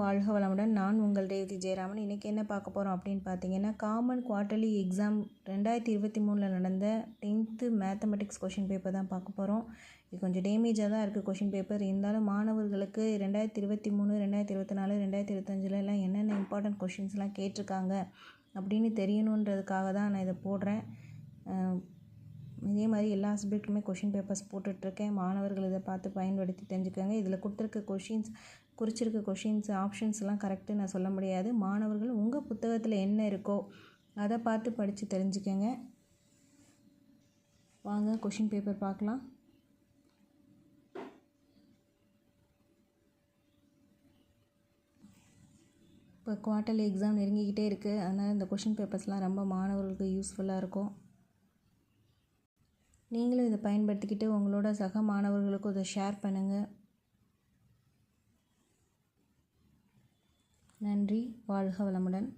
வாழ்க வளமுடன். நான் உங்கள் ரேவதி ஜெயராமன். இன்றைக்கி என்ன பார்க்க போகிறோம் அப்படின்னு பார்த்தீங்கன்னா, காமன் குவார்ட்டர்லி எக்ஸாம் 2023 நடந்த 10th மேத்தமெட்டிக்ஸ் கொஷின் பேப்பர் தான் பார்க்க போகிறோம். இது கொஞ்சம் டேமேஜாக தான் இருக்குது கொஷின் பேப்பர். இருந்தாலும் மாணவர்களுக்கு 2023, 2024, 2025 எல்லாம் என்னென்ன இம்பார்ட்டன்ட் கொஷின்ஸ்லாம் கேட்டிருக்காங்க அப்படின்னு தெரியணுன்றதுக்காக தான் நான் இதை போடுறேன். இதே மாதிரி எல்லா சப்ஜெக்ட்டுமே கொஷின் பேப்பர்ஸ் போட்டுட்ருக்கேன். மாணவர்கள் இதை பார்த்து பயன்படுத்தி தெரிஞ்சுக்கோங்க. இதில் கொடுத்துருக்க குறிச்சிருக்க கொஷின்ஸ் ஆப்ஷன்ஸ்லாம் கரெக்டு நான் சொல்ல முடியாது. மாணவர்கள் உங்கள் புத்தகத்தில் என்ன இருக்கோ அதை பார்த்து படித்து தெரிஞ்சுக்கோங்க. வாங்க கொஷின் பேப்பர் பார்க்கலாம். இப்போ குவார்ட்டர்லி எக்ஸாம் நெருங்கிக்கிட்டே இருக்குது. அதனால் இந்த கொஷின் பேப்பர்ஸ்லாம் ரொம்ப மாணவர்களுக்கு யூஸ்ஃபுல்லாக இருக்கும். நீங்களும் இதை பயன்படுத்திக்கிட்டு உங்களோட சக மாணவர்களுக்கும் இதை ஷேர் பண்ணுங்கள். நன்றி. வாழ்க வளமுடன்.